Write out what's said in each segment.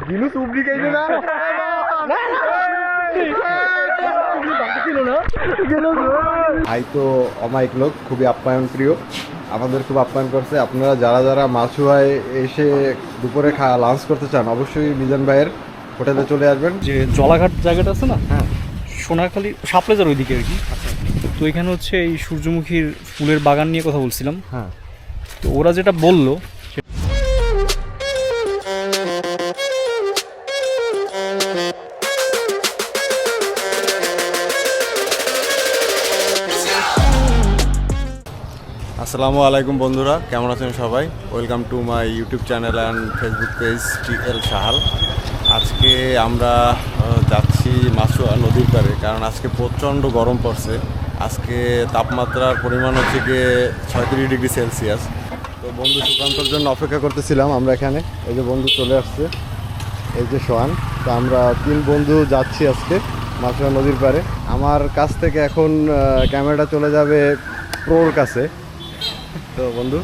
গিলু সুবরি খাইছে না ভাই তো অমায়িক লোক, খুবই আপ্যায়ন প্রিয়, আমাদের খুব আপ্যায়ন করছে। আপনারা যারা যারা মাছুয়ায় এসে দুপুরে লাঞ্চ করতে চান অবশ্যই মিজান ভাইয়ের হোটেলে চলে আসবেন। যে জলাঘাট জায়গাটা আছে না, হ্যাঁ, সোনাখালী সাপলেজার ওইদিকে আর কি। তো এখানে হচ্ছে এই সূর্যমুখীর ফুলের বাগান নিয়ে কথা বলছিলাম। হ্যাঁ, তো ওরা যেটা বললো, আসসালামু আলাইকুম বন্ধুরা, কেমন আছেন সবাই? Welcome to my YouTube channel and Facebook page TL Sahal. আজকে আমরা যাচ্ছি মাছুয়া নদীর পাড়ে, কারণ আজকে প্রচণ্ড গরম পড়ছে। আজকে তাপমাত্রার পরিমাণ হচ্ছে গিয়ে 36 ডিগ্রি সেলসিয়াস। তো বন্ধু সুকান্তর জন্য অপেক্ষা করতেছিলাম আমরা এখানে। এই যে বন্ধু চলে আসছে, এই যে সোহান। তো আমরা 3 বন্ধু যাচ্ছি আজকে মাছুয়া নদীর পাড়ে। আমার কাছ থেকে এখন ক্যামেরাটা চলে যাবে প্রোর কাছে। তো বন্ধু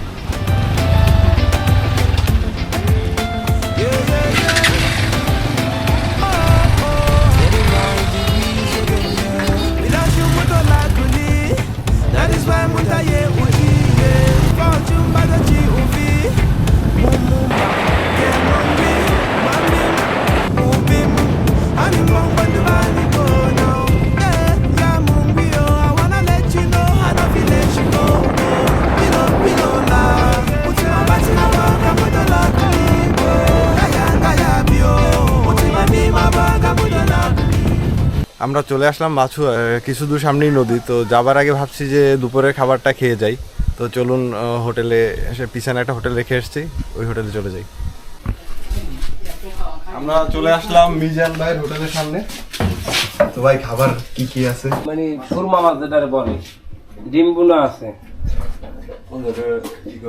আমরা চলে আসলাম মাছুয়া, কিছু দূর সামনেই নদী। তো যাবার আগে ভাবছি যে দুপুরের খাবারটা খেয়ে যাই। তো চলুন হোটেলে এসে, পিছনে একটা হোটেল রেখে এসেছি, ওই হোটেলে চলে যাই। আমরা চলে আসলাম মিজান ভাইয়ের হোটেলের সামনে। তো ভাই খাবার কি কি আছে? মানে সুরমা মাছ যেটারে বলে, ডিম বুনা আছে।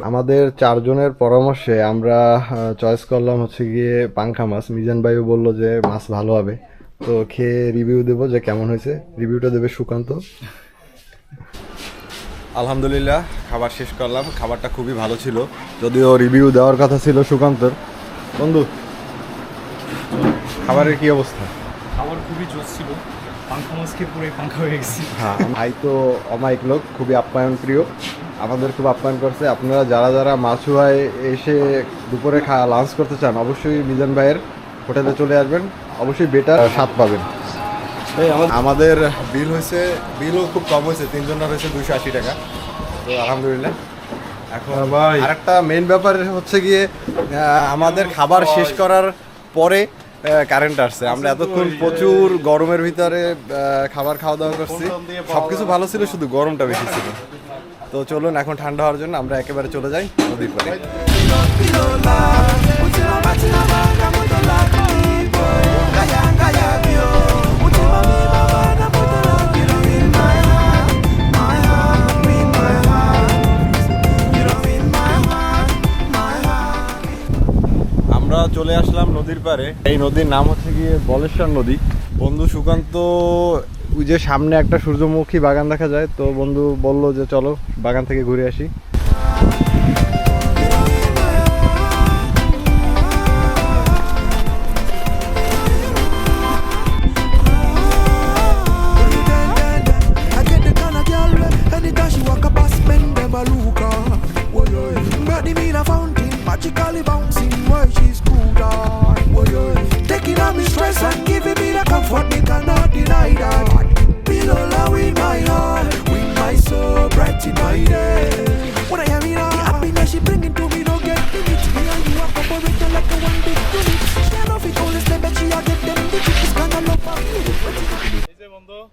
আমাদের 4 জনের পরামর্শে আমরা চয়েস করলাম হচ্ছে গিয়ে পাঙ্খা মাছ। মিজান ভাইও বললো যে মাছ ভালো হবে, তো খেয়ে রিভিউ দেবো যে কেমন হয়েছে। রিভিউটা দেবে সুকান্ত। আলহামদুলিল্লাহ খাবার শেষ করলাম, খাবারটা খুবই ভালো ছিল, যদিও রিভিউ দেওয়ার কথা ছিল সুকান্তর। বন্ধু খাবারের কি অবস্থা? খাবার খুবই জোস ছিল, পাঙ্খা মাছ খেয়ে পুরো পাঙ্খা হয়ে গেছি। হ্যাঁ, ভাই তো অমায়িক লোক, খুবই আপ্যায়ন প্রিয়, আমাদের খুব আপ্যায়ন করছে। আপনারা যারা যারা মাছুয়ায় এসে দুপুরে লাঞ্চ করতে চান অবশ্যই মিজান ভাইয়ের হোটেলে চলে আসবেন, অবশ্যই বেটার স্বাদ পাবেন। আমাদের বিলও খুব কম হয়েছে, 3 জনের হয়েছে 280 টাকা। তো আলহামদুলিল্লাহ। এখন আরেকটা মেইন ব্যাপার হচ্ছে গিয়ে আমাদের খাবার শেষ করার পরে কারেন্ট আসছে। আমরা এতক্ষণ প্রচুর গরমের ভিতরে খাবার খাওয়া দাওয়া করছি, সব কিছু ভালো ছিল, শুধু গরমটা বেশি ছিল। তো চলুন এখন ঠান্ডা হওয়ার জন্য আমরা একেবারে চলে যাই নদীর পাড়ে। আমরা চলে আসলাম নদীর পাড়ে। এই নদীর নাম হচ্ছে গিয়ে বলেশ্বর নদী। বন্ধু সুকান্ত ওই যে সামনে একটা সূর্যমুখী বাগান দেখা যায়, তো বন্ধু বলল যে চলো বাগান থেকে ঘুরে আসি। Magically bouncing while she's cool down. Taking on me stress and giving me the comfort, me cannot deny that. Below love in my heart, with my soul bright in my day. When I am in her, the happiness she bringing to me, don't get limit. Me and you are cooperating like a one big unit. Stand off it, only step back, she a get them digits. This kind of love for you.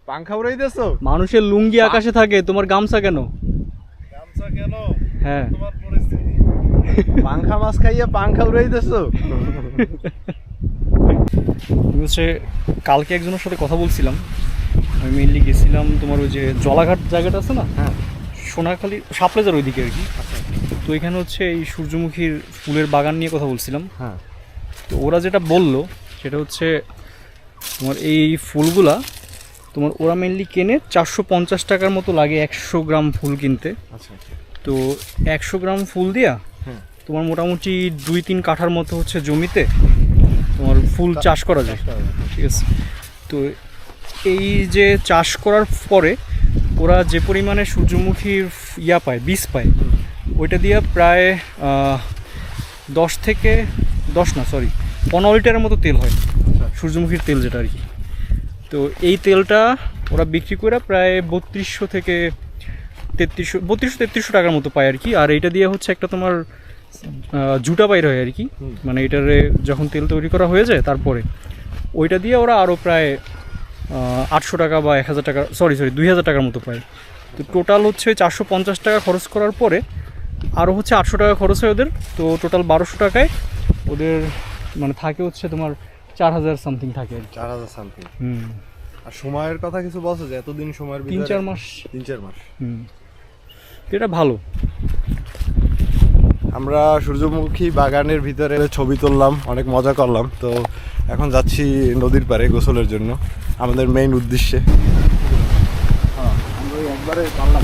পাংখা উড়াই দিয়েছো? মানুষের লুঙ্গি আকাশে থাকে, তোমার গামছা কেন? গামছা কেন? হ্যাঁ, তোমার পরিস্থিতি। পাংখা মাছ খাইয়ে পাংখা উড়াই দিয়েছো? হচ্ছে কালকে একজনের সাথে কথা বলছিলাম, আমি মেনলি গেছিলাম তোমার ওই যে জলাঘাট জায়গাটা আছে না, হ্যাঁ, সোনাখালী সাপলেজার ওইদিকে আর কি। তো এখানে হচ্ছে এই সূর্যমুখীর ফুলের বাগান নিয়ে কথা বলছিলাম। হ্যাঁ, তো ওরা যেটা বললো সেটা হচ্ছে তোমার এই ফুলগুলা তোমার ওরা মেনলি কেনে 450 টাকার মতো লাগে 100 গ্রাম ফুল কিনতে। আচ্ছা। তো 100 গ্রাম ফুল দিয়া তোমার মোটামুটি 2-3 কাঠার মতো হচ্ছে জমিতে ফুল চাষ করা যায়, ঠিক আছে। তো এই যে চাষ করার পরে ওরা যে পরিমাণে সূর্যমুখীর পায়, বীজ পায়, ওইটা দিয়ে প্রায় 15 লিটারের মতো তেল হয়, সূর্যমুখীর তেল যেটা আর কি। তো এই তেলটা ওরা বিক্রি করে প্রায় 3200 থেকে 3300 টাকার মতো পায় আর কি। আর এইটা দিয়ে হচ্ছে একটা তোমার জুটা বাইর হয় আর কি, মানে এটারে যখন তেল তৈরি করা হয়ে যায় তারপরে ওইটা দিয়ে ওরা আরও প্রায় 800 টাকা বা 1000 টাকা, সরি 2000 টাকার মতো পায়। তো টোটাল হচ্ছে 450 টাকা খরচ করার পরে আরও হচ্ছে 800 টাকা খরচ হয় ওদের। তো টোটাল 1200 টাকায় ওদের মানে থাকে হচ্ছে তোমার 4000 সামথিং থাকে আর কি। 4000 সামথিং। আর সময়ের কথা কিছু বলছো যে এতদিন সময়ের ভিতরে? 3-4 মাস। 3-4 মাস। এটা ভালো। আমরা সূর্যমুখী বাগানের ভিতরে ছবি তুললাম, অনেক মজা করলাম। তো এখন যাচ্ছি নদীর পাড়ে গোসলের জন্য, আমাদের মেইন উদ্দেশ্যে। আমরা একবারে পারলাম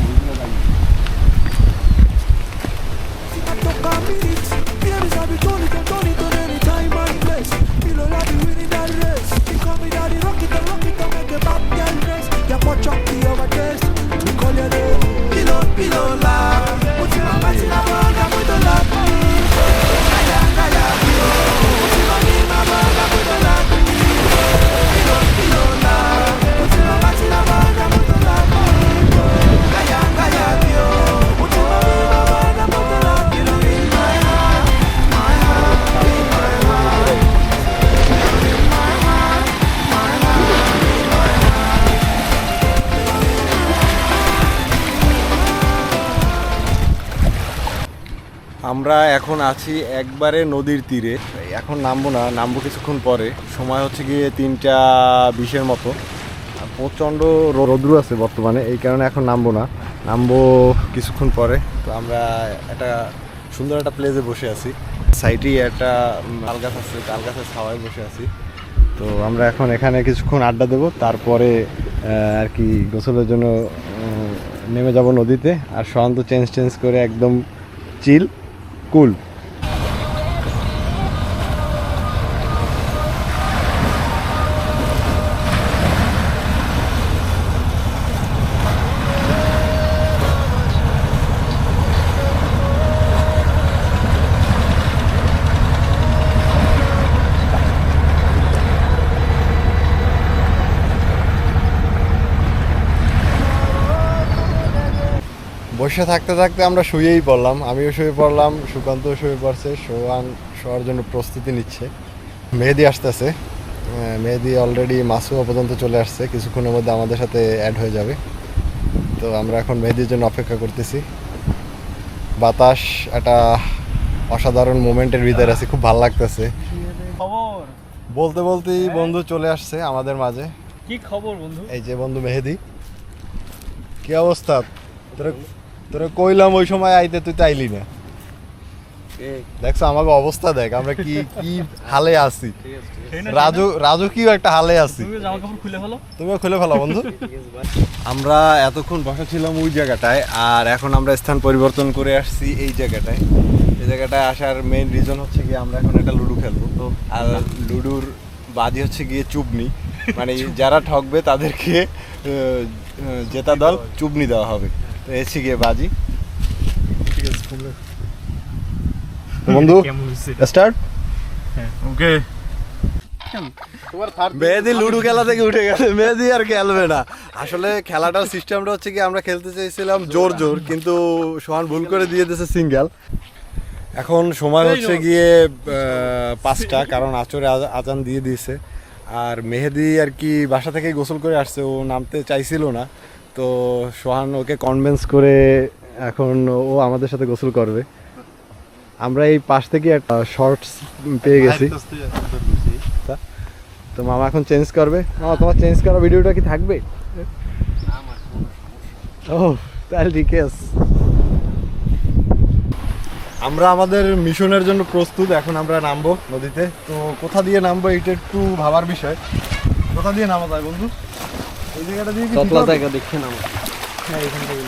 আমরা এখন আছি একবারে নদীর তীরে। এখন নামবো না, নামবো কিছুক্ষণ পরে। সময় হচ্ছে গিয়ে 3:20 মতো। প্রচণ্ড রৌদ্র আছে বর্তমানে, এই কারণে এখন নামবো না, নামবো কিছুক্ষণ পরে। তো আমরা একটা সুন্দর একটা প্লেসে বসে আছি, সাইডেই একটা তাল গাছ আছে, তাল গাছের ছাওয়ায় বসে আছি। তো আমরা এখন এখানে কিছুক্ষণ আড্ডা দেবো, তারপরে আর কি গোসলের জন্য নেমে যাব নদীতে। আর সন্ত চেঞ্জ করে একদম চিল কুল। বসে থাকতে থাকতে আমরা শুয়েই পড়লাম, আমিও শুয়ে পড়লাম, সুকান্তও শুয়ে পড়ছে, শোয়ার জন্য প্রস্তুতি নিচ্ছে। মেহেদি আসতেছে, মেহেদি অলরেডি মাসুয়া পর্যন্ত চলে আসছে, কিছুক্ষণের মধ্যে আমাদের সাথে অ্যাড হয়ে যাবে। তো আমরা এখন মেহেদির জন্য অপেক্ষা করতেছি। বাতাস একটা অসাধারণ মোমেন্টের ভিতরে আছে, খুব ভালো লাগতেছে। খবর বলতে বলতেই বন্ধু চলে আসছে আমাদের মাঝে। কি খবর বন্ধু? এই যে বন্ধু মেহেদি, কি অবস্থা? তোরা কইলাম ওই সময় আইতে, তুই তাইলি না। দেখছো আমাকে অবস্থা, দেখ আমরা কি কি হালে আছি। রাজু কি একটা হালে আছি। তুমিও খুলে ফেলো বন্ধু। আমরা এতক্ষণ বসা ছিলাম ওই জায়গাটায়, আর এখন আমরা স্থান পরিবর্তন করে আসছি এই জায়গাটায়। এই জায়গাটায় আসার মেইন রিজন হচ্ছে গিয়ে আমরা এখন একটা লুডো খেলবো। তো আর লুডুর বাজি হচ্ছে গিয়ে চুবনি, মানে যারা ঠকবে তাদেরকে জেতা দল চুবনি দেওয়া হবে। তো এসে গিয়ে বাজি, ঠিক আছে বন্ধু, স্টার্ট। ওকে। মেহেদি লুডো খেলা থেকে উঠে গেছে, মেহেদি আর খেলবে না। আসলে খেলাটার সিস্টেমটা হচ্ছে কি, আমরা খেলতে চাইছিলাম জোর জোর, কিন্তু সোহান ভুল করে দিয়ে দিয়েছে সিঙ্গেল। এখন সময় হচ্ছে গিয়ে 5টা, কারণ আচরে আজান দিয়ে দিয়েছে। আর মেহেদি আর কি বাসা থেকেই গোসল করে আসছে, ও নামতে চাইছিল না। তো সোহান ওকে কনভিন্স করে এখন ও আমাদের সাথে গোসল করবে। আমরা এই পাশ থেকে একটা শর্টস পেয়ে গেছি। তো মামা এখন চেঞ্জ করবে। মামা তোমার চেঞ্জ করা ভিডিওটা কি থাকবে? ও তাহলে ঠিক আছে। আমরা আমাদের মিশনের জন্য প্রস্তুত। এখন আমরা নামবো নদীতে। তো কোথা দিয়ে নামবো এটা একটু ভাবার বিষয়। কোথা দিয়ে নামা যায় বন্ধু? ওই জায়গাটা দিয়ে কি জায়গা দেখে নামো। হ্যাঁ, এখান থেকে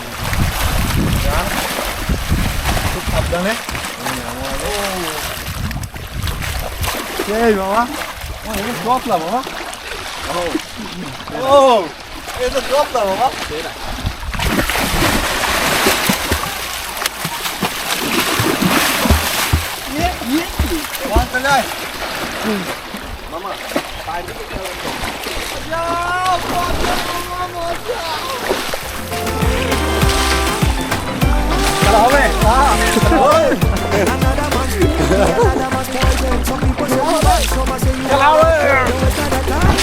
খুব সাবধানে। এই বাবা Another man's poison. Some people say you bad, some say you bad. It's not a time.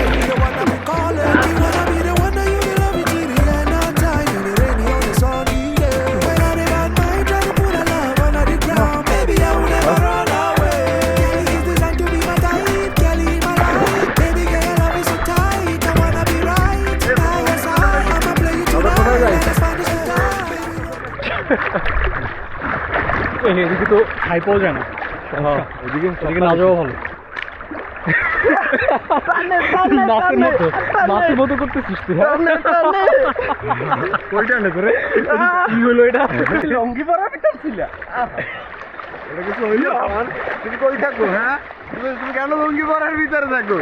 You the one that be calling. You wanna be the one that you will love it till the end of time. In the rainy or the sunny day. When I dey on my try to put a love under the ground. Baby, I will never run away. Kelly is designed to be my type. Kelly in my life. Baby, girl, your love is so tight. I wanna be right by your side. I'ma play you tonight. Let's find this time. এদিকে তো খাই পাওয়া যায় না এদিকে না যাওয়া ভালো মাছের মতো করতেছিস তুই ওইটা না করে কি হলো এটা লঙ্গি পরা ছিল এটা কিছু হইলো তুমি কই থাকো? হ্যাঁ, তুমি কেন লুঙ্গি পরার ভিতরে থাকো?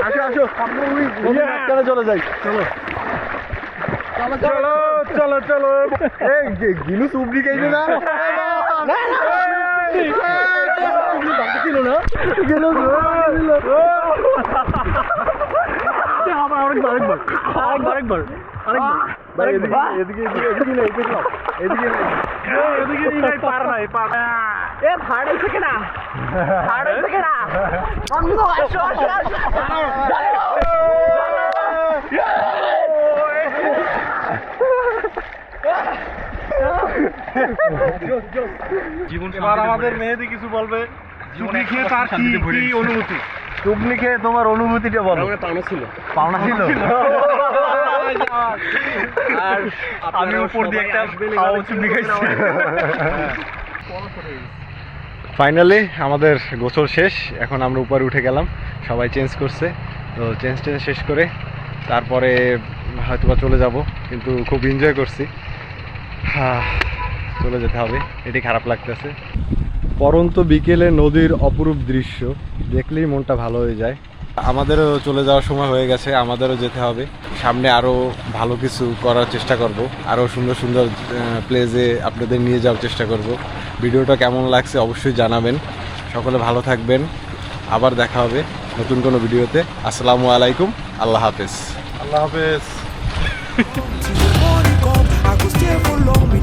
আসো আসো, আমরা ওই মাঝখানে চলে যাই। চলো চলো চলো চলো। এই গিলু সুবরি খাইবে না? ছিল না আরেকবার আরেকবার এদিকে পার নাই পার। এবার আমাদের মেহেদি কিছু বলবে চুবলি খেয়ে তার কি অনুভূতি। চুবলি খেয়ে তোমার অনুভূতিটা বলো। পাওনা ছিল। আর আমি উপর দিয়ে একটা খাওয়া চুবলি খাইছি। ফাইনালি আমাদের গোসল শেষ, এখন আমরা উপরে উঠে গেলাম, সবাই চেঞ্জ করছে, তো চেঞ্জ শেষ করে তারপরে হয়তোবা চলে যাব, কিন্তু খুব এনজয় করছি। চলে যেতে হবে, এটি খারাপ লাগতেছে। পরন্ত বিকেলে নদীর অপরূপ দৃশ্য দেখলেই মনটা ভালো হয়ে যায়। আমাদেরও চলে যাওয়ার সময় হয়ে গেছে, আমাদেরও যেতে হবে। সামনে আরও ভালো কিছু করার চেষ্টা করব, আরও সুন্দর সুন্দর প্লেসে আপনাদের নিয়ে যাওয়ার চেষ্টা করব। ভিডিওটা কেমন লাগছে অবশ্যই জানাবেন। সকলে ভালো থাকবেন, আবার দেখা হবে নতুন কোনো ভিডিওতে। আসসালামু আলাইকুম, আল্লাহ হাফেজ। আল্লাহ হাফেজ। Till the morning come, I go stay for long.